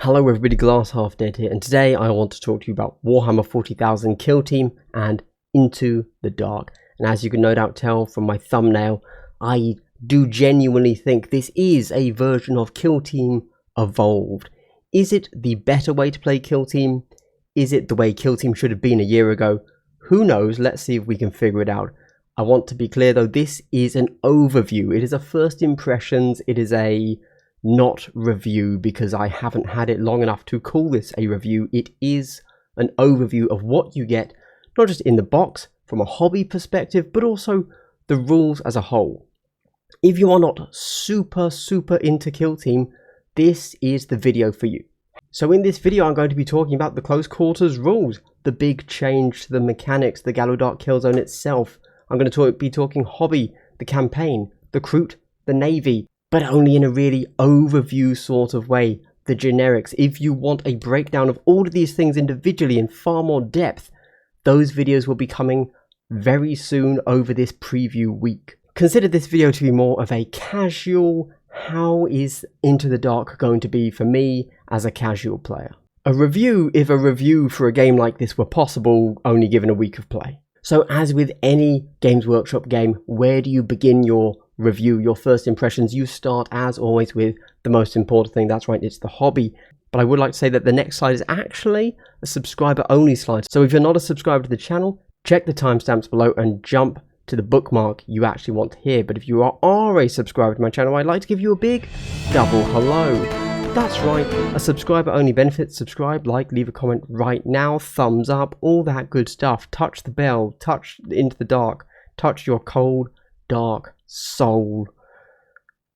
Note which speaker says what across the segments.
Speaker 1: Hello everybody, Glass Half Dead here, and today I want to talk to you about Warhammer 40,000 Kill Team and Into the Dark. And as you can no doubt tell from my thumbnail, I do genuinely think this is a version of Kill Team evolved. Is it the better way to play Kill Team? Is it the way Kill Team should have been a year ago? Who knows? Let's see if we can figure it out. I want to be clear though, this is an overview. It is a first impressions. It is a not review because I haven't had it long enough to call this a review. It is an overview of what you get, not just in the box from a hobby perspective, but also the rules as a whole. If you are not super into Kill Team, this is the video for you. So in this video I'm going to be talking about the close quarters rules, the big change to the mechanics, the Gallowdark kill zone itself. I'm going to be talking hobby, the campaign, the Kroot, the Navy, but only in a really overview sort of way, the generics. If you want a breakdown of all of these things individually in far more depth, those videos will be coming very soon over this preview week. Consider this video to be more of a casual, how is Into the Dark going to be for me as a casual player? A review, if a review for a game like this were possible, only given a week of play. So as with any Games Workshop game, where do you begin your review, your first impressions? You start as always with the most important thing. That's right, it's the hobby. But I would like to say that the next slide is actually a subscriber only slide. So if you're not a subscriber to the channel, check the timestamps below and jump to the bookmark you actually want to hear. But if you are a subscriber to my channel, I'd like to give you a big double hello. That's right, a subscriber only benefit. Subscribe, like, leave a comment right now, thumbs up, all that good stuff. Touch the bell, touch Into the Dark, touch your cold, dark soul.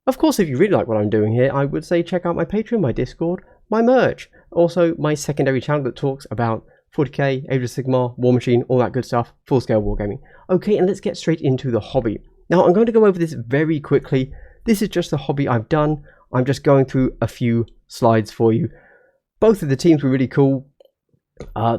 Speaker 1: Of course, if you really like what I'm doing here, I would say check out my Patreon, my Discord, my merch, also my secondary channel that talks about 40k, Age of Sigmar, War Machine, all that good stuff, full-scale wargaming. Okay, and let's get straight into the hobby. Now, I'm going to go over this very quickly. This is just the hobby I've done. I'm just going through a few slides for you. Both of the teams were really cool.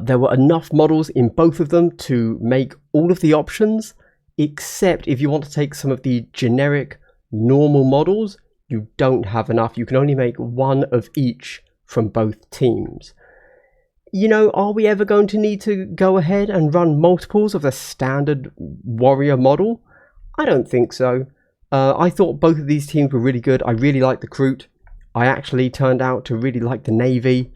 Speaker 1: There were enough models in both of them to make all of the options, except if you want to take some of the generic normal models, you don't have enough. You can only make one of each from both teams. You know, are we ever going to need to go ahead and run multiples of the standard warrior model? I don't think so. I thought both of these teams were really good. I really liked the Kroot. I actually turned out to really like the Navy.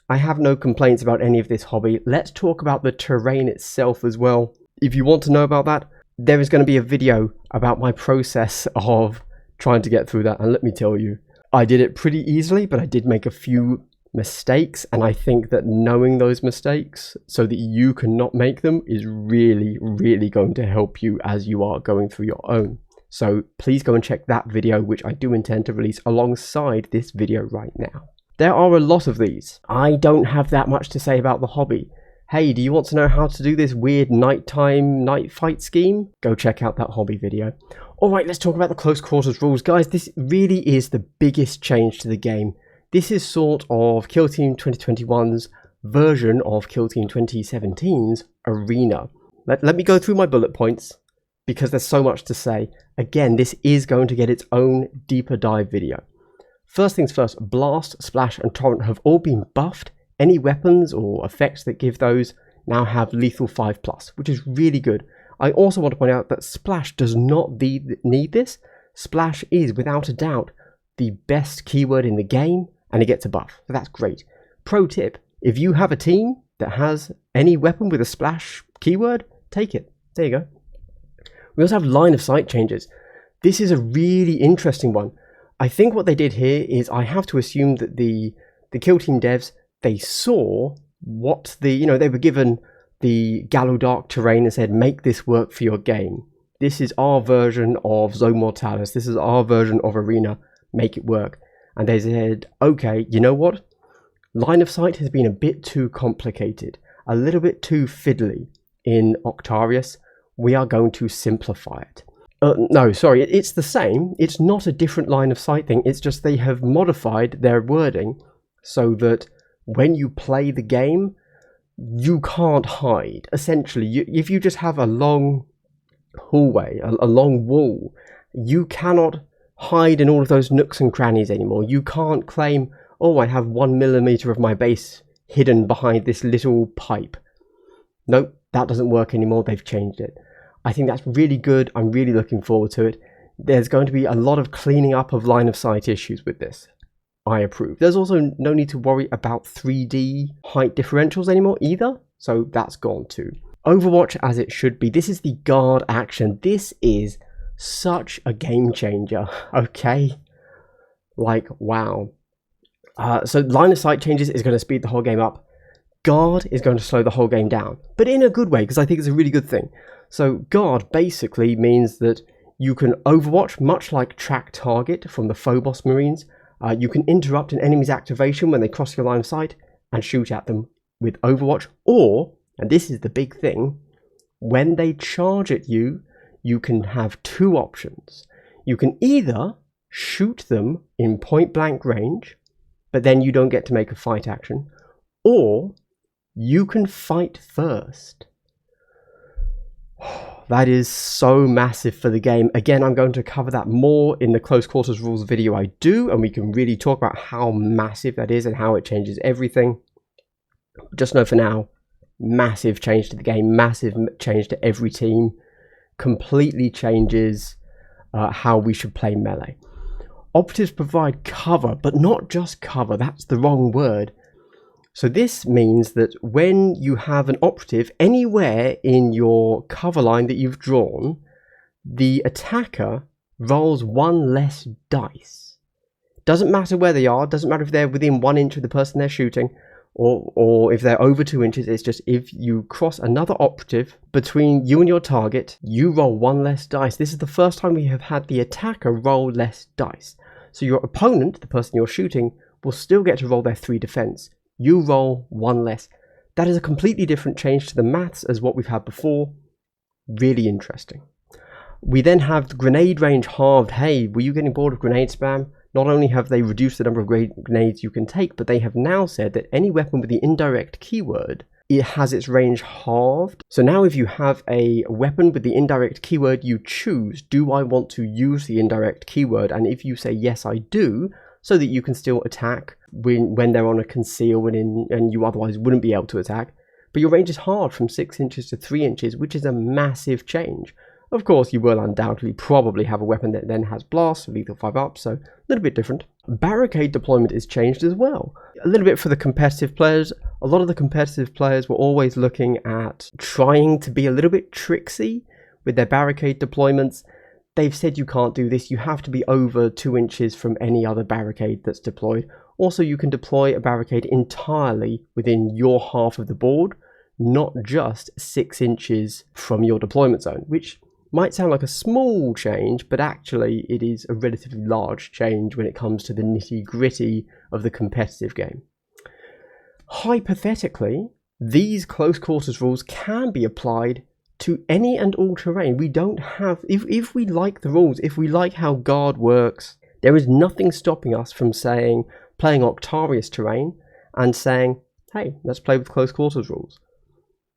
Speaker 1: I have no complaints about any of this hobby. Let's talk about the terrain itself as well. If you want to know about that, there is going to be a video about my process of trying to get through that. And let me tell you, I did it pretty easily, but I did make a few mistakes. And I think that knowing those mistakes so that you cannot make them is really going to help you as you are going through your own. So please go and check that video, which I do intend to release alongside this video right now. There are a lot of these. I don't have that much to say about the hobby. Hey, do you want to know how to do this weird nighttime night fight scheme? Go check out that hobby video. Alright, let's talk about the close quarters rules. Guys, this really is the biggest change to the game. This is sort of Kill Team 2021's version of Kill Team 2017's Arena. Let me go through my bullet points, because there's so much to say. Again, this is going to get its own deeper dive video. First things first, Blast, Splash and Torrent have all been buffed. Any weapons or effects that give those now have lethal 5+, which is really good. I also want to point out that Splash does not need this. Splash is, without a doubt, the best keyword in the game, and it gets a buff, so that's great. Pro tip, if you have a team that has any weapon with a Splash keyword, take it. There you go. We also have line of sight changes. This is a really interesting one. I think what they did here is, I have to assume that the Kill Team devs, they saw what they were given the Gallowdark terrain and said, make this work for your game. This is our version of Zone Mortalis. This is our version of Arena. Make it work. And they said, okay, you know what? Line of sight has been a bit too complicated, a little bit too fiddly in Octarius. We are going to simplify it. No, sorry, it's the same. It's not a different line of sight thing. It's just they have modified their wording so that when you play the game, you can't hide. Essentially, if you just have a long hallway, a long wall, you cannot hide in all of those nooks and crannies anymore. You can't claim, oh, I have 1 millimeter of my base hidden behind this little pipe. Nope, that doesn't work anymore. They've changed it. I think that's really good. I'm really looking forward to it. There's going to be a lot of cleaning up of line of sight issues with this. I approve. There's also no need to worry about 3D height differentials anymore either, so that's gone too. Overwatch as it should be. This is the guard action. This is such a game changer, okay? Like, wow. So line of sight changes is going to speed the whole game up. Guard is going to slow the whole game down, but in a good way, because I think it's a really good thing. So guard basically means that you can overwatch, much like track target from the Phobos Marines. You can interrupt an enemy's activation when they cross your line of sight and shoot at them with overwatch, or, and this is the big thing, when they charge at you, you can have two options. You can either shoot them in point blank range, but then you don't get to make a fight action, or you can fight first. That is so massive for the game. Again, I'm going to cover that more in the close quarters rules video I do, and we can really talk about how massive that is and how it changes everything. Just know for now, massive change to the game, massive change to every team, completely changes how we should play melee. Operatives provide cover, but not just cover, that's the wrong word. So this means that when you have an operative anywhere in your cover line that you've drawn, the attacker rolls one less dice. Doesn't matter where they are, doesn't matter if they're within 1 inch of the person they're shooting, or if they're over 2 inches. It's just if you cross another operative between you and your target, you roll one less dice. This is the first time we have had the attacker roll less dice. So your opponent, the person you're shooting, will still get to roll their 3 defense. You roll one less. That is a completely different change to the maths as what we've had before. Really interesting. We then have the grenade range halved. Hey, were you getting bored of grenade spam? Not only have they reduced the number of grenades you can take, but they have now said that any weapon with the indirect keyword, it has its range halved. So now if you have a weapon with the indirect keyword, you choose, do I want to use the indirect keyword? And if you say, yes, I do, so that you can still attack when they're on a conceal and you otherwise wouldn't be able to attack. But your range is halved from 6 inches to 3 inches, which is a massive change. Of course, you will undoubtedly probably have a weapon that then has blast, lethal 5 up, so a little bit different. Barricade deployment is changed as well. A little bit for the competitive players. A lot of the competitive players were always looking at trying to be a little bit tricksy with their barricade deployments. They've said you can't do this. You have to be over 2 inches from any other barricade that's deployed. Also, you can deploy a barricade entirely within your half of the board, not just 6 inches from your deployment zone, which might sound like a small change, but actually it is a relatively large change when it comes to the nitty-gritty of the competitive game. Hypothetically, these close quarters rules can be applied to any and all terrain. We don't have, if we like the rules, if we like how guard works, there is nothing stopping us from playing Octarius terrain and saying, hey, let's play with close quarters rules.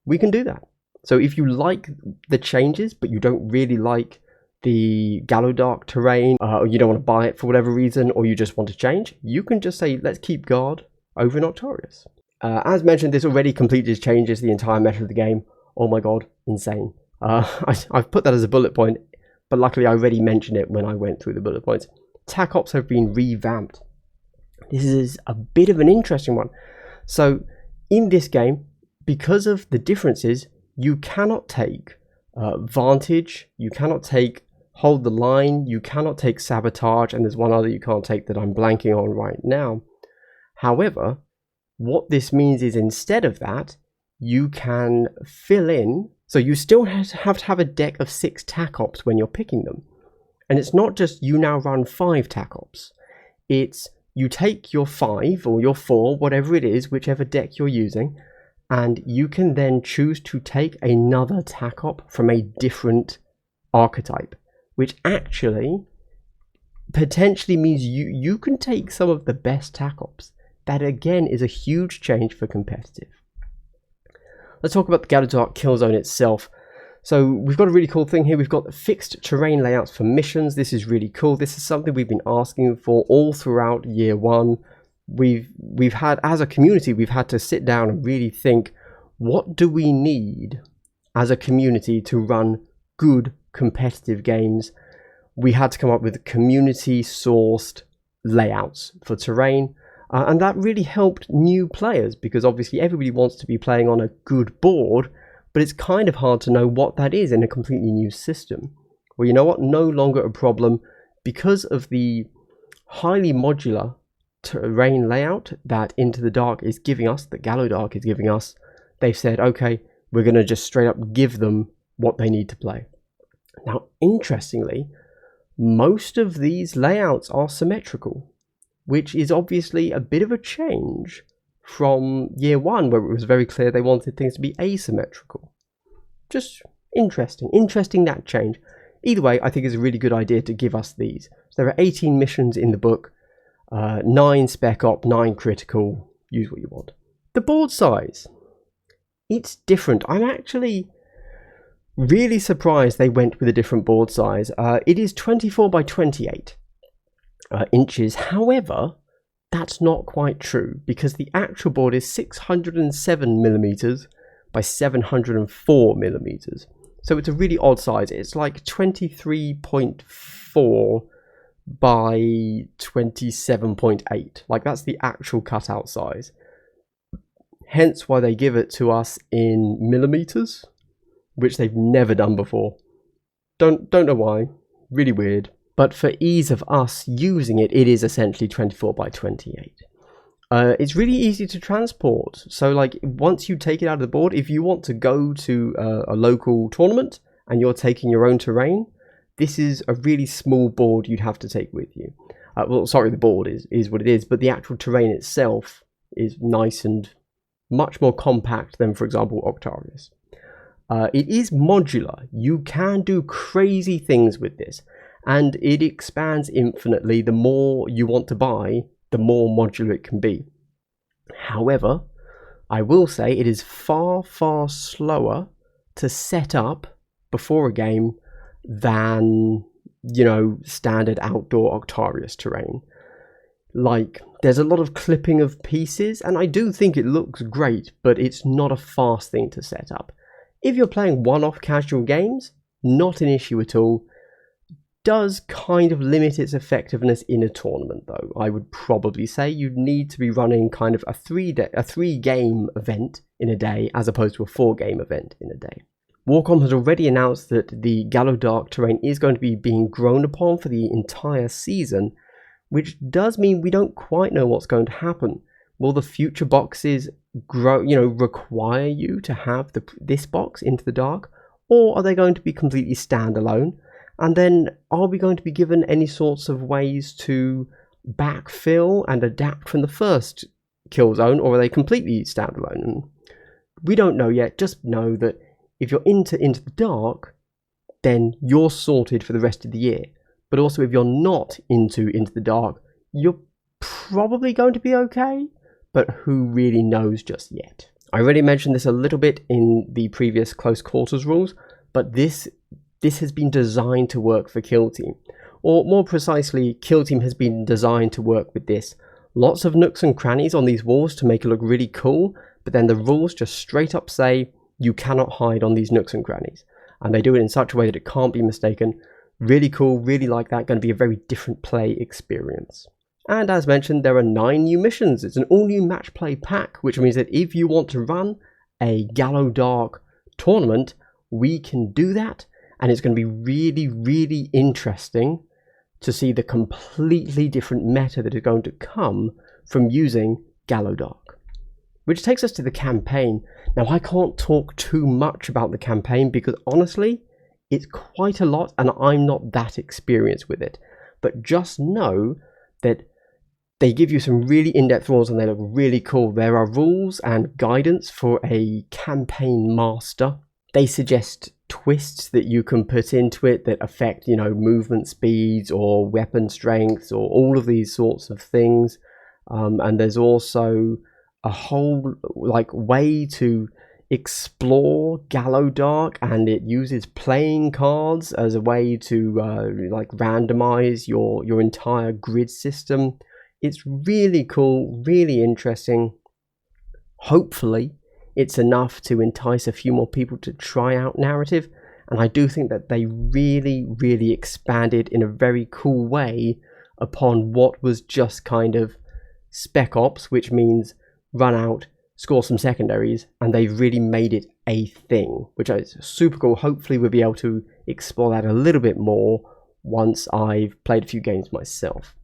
Speaker 1: We can do that. So if you like the changes, but you don't really like the Gallowdark terrain, or you don't want to buy it for whatever reason, or you just want to change, you can just say, let's keep guard over in Octarius. As mentioned, this already completely changes the entire meta of the game. Oh my god, insane. I've put that as a bullet point, but luckily I already mentioned it when I went through the bullet points. TAC ops have been revamped. This is a bit of an interesting one. So in this game, because of the differences, you cannot take Vantage, you cannot take Hold the Line, you cannot take Sabotage, and there's one other you can't take that I'm blanking on right now. However, what this means is instead of that, you can fill in, so you still have to have a deck of 6 TAC ops when you're picking them. And it's not just you now run 5 TAC ops, it's you take your 5 or your 4, whatever it is, whichever deck you're using, and you can then choose to take another TAC op from a different archetype, which actually potentially means you can take some of the best TAC ops. That again is a huge change for competitive. Let's talk about the Gallowdark kill zone itself. So we've got a really cool thing here. We've got fixed terrain layouts for missions. This is really cool. This is something we've been asking for all throughout year 1. we've had, as a community, we've had to sit down and really think, what do we need as a community to run good competitive games? We had to come up with community sourced layouts for terrain, and that really helped new players, because obviously everybody wants to be playing on a good board, but it's kind of hard to know what that is in a completely new system. Well, you know what? No longer a problem, because of the highly modular terrain layout that Into the Dark is giving us, that Gallowdark is giving us. They've said, okay, we're going to just straight up give them what they need to play. Now, interestingly, most of these layouts are symmetrical, which is obviously a bit of a change from year one, where it was very clear they wanted things to be asymmetrical. Just interesting that change. Either way, I think it's a really good idea to give us these. So there are 18 missions in the book, 9 spec op, 9 critical, use what you want. The board size, it's different. I'm actually really surprised they went with a different board size. It is 24 by 28 inches. However, that's not quite true, because the actual board is 607 millimeters by 704 millimeters. So it's a really odd size. It's like 23.4 by 27.8. Like, that's the actual cutout size. Hence why they give it to us in millimeters, which they've never done before. Don't know why. Really weird. But for ease of us using it, it is essentially 24 by 28. It's really easy to transport. So like, once you take it out of the board, if you want to go to a local tournament and you're taking your own terrain, this is a really small board you'd have to take with you. Well, sorry, the board is what it is, but the actual terrain itself is nice and much more compact than, for example, Octarius. It is modular. You can do crazy things with this, and it expands infinitely. The more you want to buy, the more modular it can be. However, I will say it is far slower to set up before a game than, you know, standard outdoor Octarius terrain. Like, there's a lot of clipping of pieces, and I do think it looks great, but it's not a fast thing to set up. If you're playing one-off casual games, not an issue at all. Does kind of limit its effectiveness in a tournament, though. I would probably say you'd need to be running kind of a three-game event in a day, as opposed to a 4-game event in a day. Warcom has already announced that the Gallowdark terrain is going to be being grown upon for the entire season, which does mean we don't quite know what's going to happen. Will the future boxes require you to have this box, Into the Dark, or are they going to be completely standalone? And then, are we going to be given any sorts of ways to backfill and adapt from the first kill zone, or are they completely standalone? And we don't know yet. Just know that if you're into the Dark, then you're sorted for the rest of the year. But also, if you're not into the Dark, you're probably going to be okay, but who really knows just yet? I already mentioned this a little bit in the previous Close Quarters rules, but this has been designed to work for Kill Team. Or more precisely, Kill Team has been designed to work with this. Lots of nooks and crannies on these walls to make it look really cool, but then the rules just straight up say you cannot hide on these nooks and crannies. And they do it in such a way that it can't be mistaken. Really cool, really like that, going to be a very different play experience. And as mentioned, there are 9 new missions. It's an all-new match play pack, which means that if you want to run a Gallowdark tournament, we can do that. And it's going to be really interesting to see the completely different meta that is going to come from using Gallowdark. Which takes us to the campaign. Now, I can't talk too much about the campaign because honestly, it's quite a lot and I'm not that experienced with it. But just know that they give you some really in-depth rules and they look really cool. There are rules and guidance for a campaign master. They suggest twists that you can put into it that affect, movement speeds or weapon strengths or all of these sorts of things. And there's also a whole way to explore Gallowdark, and it uses playing cards as a way to randomize your entire grid system. It's really cool, really interesting. Hopefully it's enough to entice a few more people to try out narrative, and I do think that they really expanded in a very cool way upon what was just kind of spec ops, which means run out, score some secondaries, and they've really made it a thing, which is super cool. Hopefully we'll be able to explore that a little bit more once I've played a few games myself.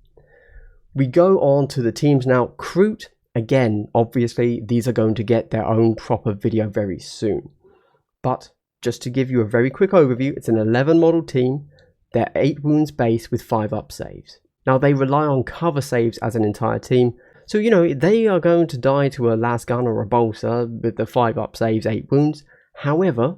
Speaker 1: We go on to the teams now. Kroot, again, obviously these are going to get their own proper video very soon, but just to give you a very quick overview, it's an 11 model team. They're 8 wounds base with 5 up saves. Now they rely on cover saves as an entire team, so you know they are going to die to a las gun or a bolter with the 5 up saves, 8 wounds. However,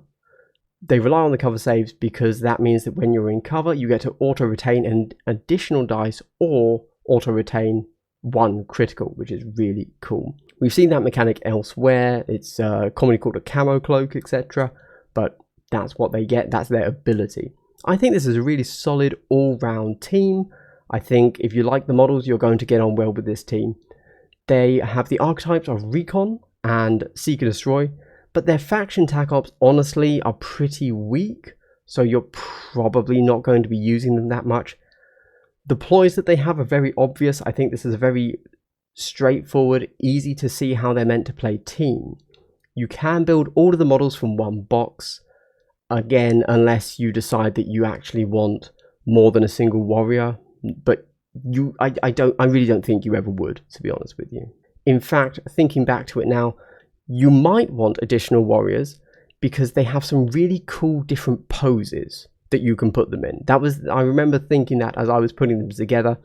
Speaker 1: they rely on the cover saves because that means that when you're in cover you get to auto retain an additional dice or auto retain 1 critical, which is really cool. We've seen that mechanic elsewhere. It's commonly called a camo cloak, etc., but that's what they get. That's their ability. I think this is a really solid all-round team. I think if you like the models, you're going to get on well with this team. They have the archetypes of Recon and Seek and Destroy, but their faction tac ops honestly are pretty weak, so you're probably not going to be using them that much. The ploys that they have are very obvious. I think this is a very straightforward, easy to see how they're meant to play team. You can build all of the models from one box, again, unless you decide that you actually want more than a single warrior, but I really don't think you ever would, to be honest with you. In fact, thinking back to it now, you might want additional warriors because they have some really cool different poses that you can put them in. I remember thinking that as I was putting them together.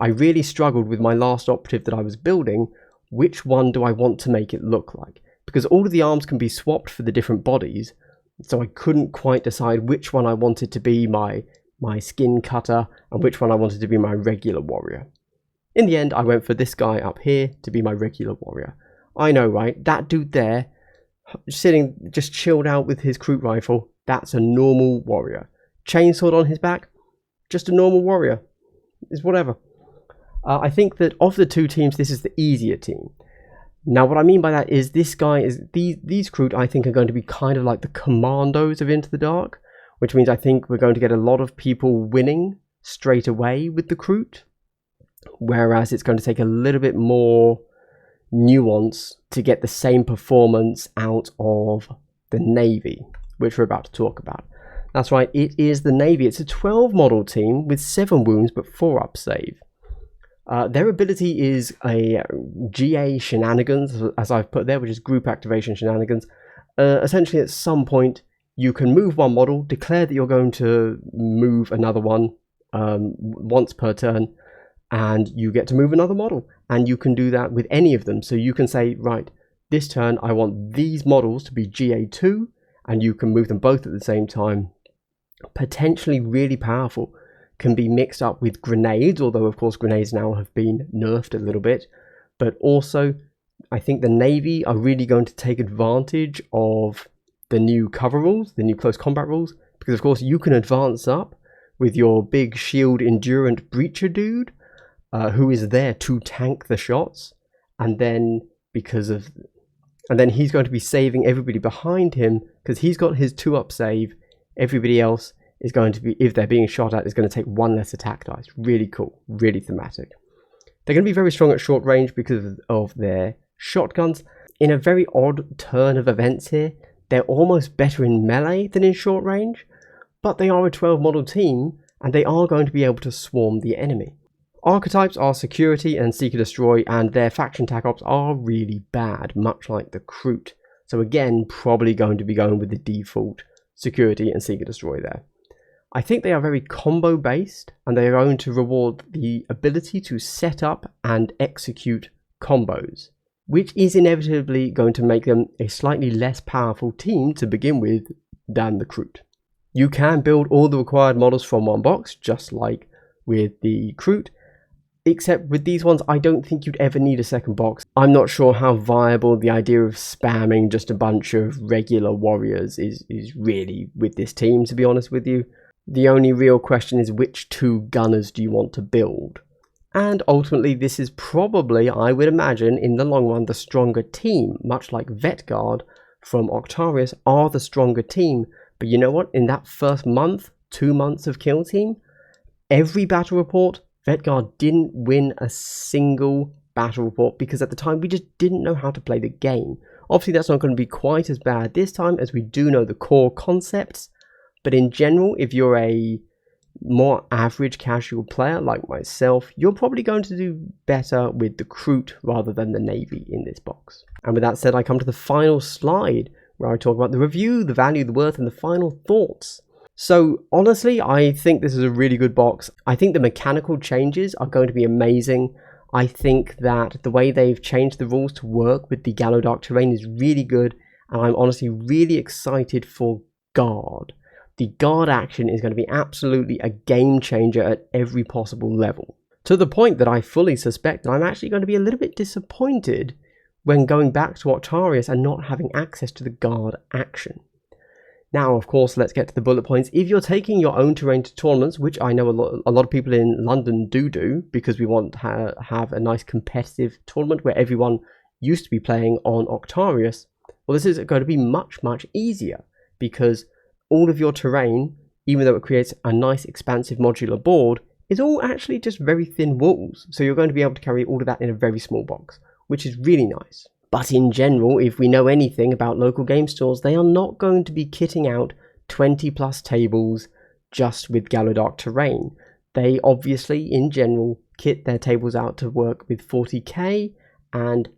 Speaker 1: I really struggled with my last operative that I was building. Which one do I want to make it look like? Because all of the arms can be swapped for the different bodies, so I couldn't quite decide which one I wanted to be my skin cutter and which one I wanted to be my regular warrior. In the end, I went for this guy up here to be my regular warrior. I know, right? That dude there, sitting just chilled out with his Kroot rifle, that's a normal warrior. Chainsword on his back, just a normal warrior. It's whatever. I think that of the two teams, this is the easier team. Now, what I mean by that is these Kroot, I think, are going to be kind of like the commandos of Into the Dark, which means I think we're going to get a lot of people winning straight away with the Kroot, whereas it's going to take a little bit more nuance to get the same performance out of the Navy, which we're about to talk about. That's right, it is the Navy. It's a 12 model team with 7 wounds but 4 up save. Their ability is a GA shenanigans, as I've put there, which is group activation shenanigans. Essentially, at some point, you can move one model, declare that you're going to move another one once per turn, and you get to move another model. And you can do that with any of them. So you can say, right, this turn I want these models to be GA2, and you can move them both at the same time. Potentially really powerful. Can be mixed up with grenades, although of course grenades now have been nerfed a little bit. But also, I think the Navy are really going to take advantage of the new cover rules, the new close combat rules, because of course you can advance up with your big shield endurant breacher dude, who is there to tank the shots, and then he's going to be saving everybody behind him because he's got his 2-up save. Everybody else is going to be, if they're being shot at, is going to take 1 less attack dice. Really cool, really thematic. They're going to be very strong at short range because of their shotguns. In a very odd turn of events here, they're almost better in melee than in short range, but they are a 12 model team and they are going to be able to swarm the enemy. Archetypes are Security and Seek and Destroy, and their faction tac ops are really bad, much like the Kroot. So again, probably going to be going with the default Security and Seek and Destroy there. I think they are very combo based, and they are going to reward the ability to set up and execute combos, which is inevitably going to make them a slightly less powerful team to begin with than the Kroot. You can build all the required models from one box, just like with the Kroot, except with these ones I don't think you'd ever need a second box. I'm not sure how viable the idea of spamming just a bunch of regular warriors is really with this team, to be honest with you. The only real question is which 2 gunners do you want to build? And ultimately, this is probably, I would imagine, in the long run, the stronger team, much like Vetguard from Octarius are the stronger team. But you know what? In that first month, 2 months of Kill Team, every battle report, Vetguard didn't win a single battle report because at the time we just didn't know how to play the game. Obviously, that's not going to be quite as bad this time as we do know the core concepts. But in general, if you're a more average casual player like myself, you're probably going to do better with the Kroot rather than the Navy in this box. And with that said, I come to the final slide where I talk about the review, the value, the worth, and the final thoughts. So honestly, I think this is a really good box. I think the mechanical changes are going to be amazing. I think that the way they've changed the rules to work with the Gallowdark terrain is really good, and I'm honestly really excited for Guard. The guard action is going to be absolutely a game changer at every possible level. To the point that I fully suspect that I'm actually going to be a little bit disappointed when going back to Octarius and not having access to the guard action. Now, of course, let's get to the bullet points. If you're taking your own terrain to tournaments, which I know a lot of people in London do because we want to have a nice competitive tournament where everyone used to be playing on Octarius, well, this is going to be much, much easier because all of your terrain, even though it creates a nice expansive modular board, is all actually just very thin walls. So you're going to be able to carry all of that in a very small box, which is really nice. But in general, if we know anything about local game stores, they are not going to be kitting out 20 plus tables just with Gallowdark terrain. They obviously, in general, kit their tables out to work with 40k, and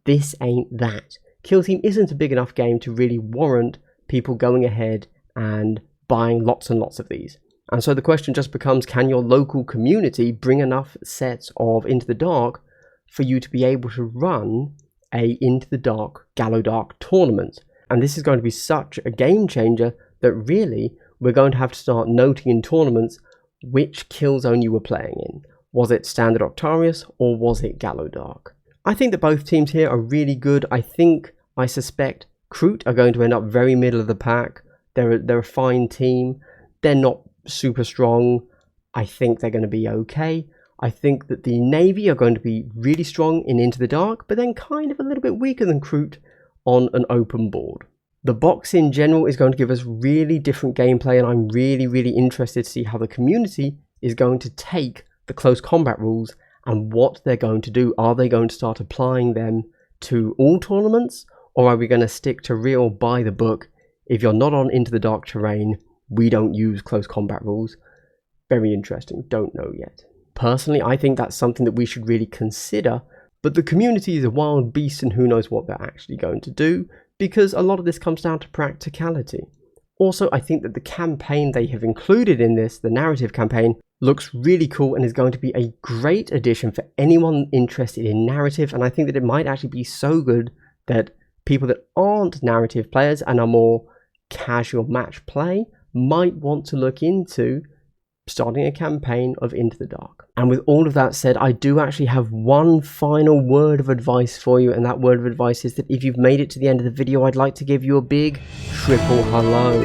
Speaker 1: this ain't that. Kill Team isn't a big enough game to really warrant people going ahead and buying lots and lots of these. And so the question just becomes, can your local community bring enough sets of Into the Dark for you to be able to run a Into the Dark Gallowdark tournament? And this is going to be such a game changer that really we're going to have to start noting in tournaments which kill zone you were playing in. Was it standard Octarius or was it Gallowdark? I think that both teams here are really good. I suspect Kroot are going to end up very middle of the pack. They're a fine team. They're not super strong. I think they're going to be okay. I think that the Navy are going to be really strong in Into the Dark, but then kind of a little bit weaker than Kroot on an open board. The box in general is going to give us really different gameplay, and I'm really, really interested to see how the community is going to take the close combat rules and what they're going to do. Are they going to start applying them to all tournaments, or are we going to stick to real by the book? If you're not on Into the Dark terrain, we don't use close combat rules. Very interesting. Don't know yet. Personally, I think that's something that we should really consider, but the community is a wild beast and who knows what they're actually going to do, because a lot of this comes down to practicality. Also, I think that the campaign they have included in this, the narrative campaign, looks really cool and is going to be a great addition for anyone interested in narrative, and I think that it might actually be so good that people that aren't narrative players and are more casual match play might want to look into starting a campaign of Into the Dark. And with all of that said, I do actually have one final word of advice for you, and that word of advice is that if you've made it to the end of the video, I'd like to give you a big triple hello.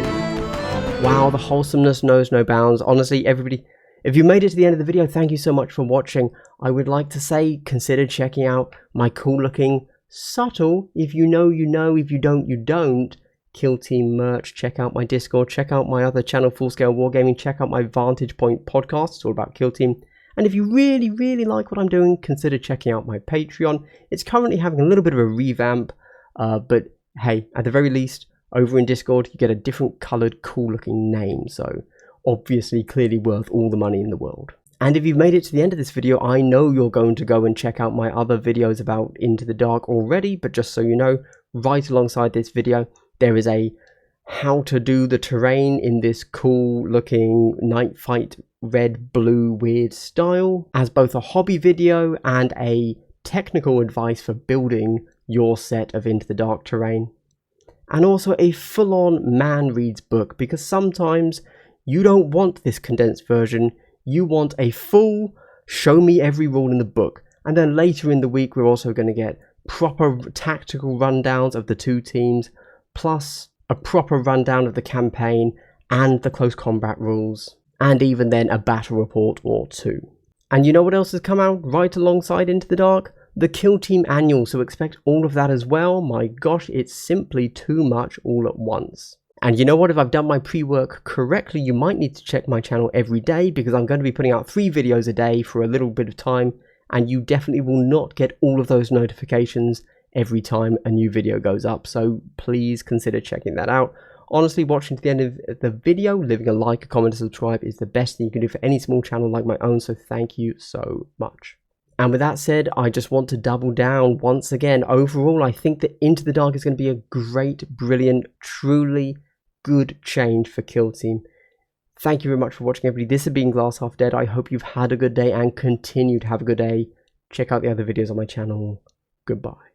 Speaker 1: Wow, the wholesomeness knows no bounds. Honestly, everybody, if you made it to the end of the video, thank you so much for watching. I would like to say, consider checking out my cool looking, subtle, if you know, you know, if you don't, you don't, Kill Team merch. Check out my Discord, check out my other channel, Full Scale Wargaming, check out my Vantage Point podcast, it's all about Kill Team. And if you really, really like what I'm doing, consider checking out my Patreon. It's currently having a little bit of a revamp, but hey, at the very least, over in Discord, you get a different coloured, cool looking name, so obviously clearly worth all the money in the world. And if you've made it to the end of this video, I know you're going to go and check out my other videos about Into the Dark already, but just so you know, right alongside this video, there is a how to do the terrain in this cool looking night fight red blue weird style as both a hobby video and a technical advice for building your set of Into the Dark terrain. And also a full-on man reads book, because sometimes you don't want this condensed version, you want a full show me every rule in the book. And then later in the week we're also going to get proper tactical rundowns of the two teams, plus a proper rundown of the campaign and the close combat rules, and even then a battle report or two. And you know what else has come out right alongside Into the Dark? The Kill Team Annual, so expect all of that as well. My gosh, it's simply too much all at once. And you know what, if I've done my pre-work correctly, you might need to check my channel every day, because I'm going to be putting out 3 videos a day for a little bit of time, and you definitely will not get all of those notifications every time a new video goes up, so please consider checking that out. Honestly, watching to the end of the video, leaving a like, a comment, and subscribe is the best thing you can do for any small channel like my own, so thank you so much. And with that said, I just want to double down once again. Overall, I think that Into the Dark is going to be a great, brilliant, truly good change for Kill Team. Thank you very much for watching, everybody. This has been Glass Half Dead. I hope you've had a good day and continue to have a good day. Check out the other videos on my channel. Goodbye.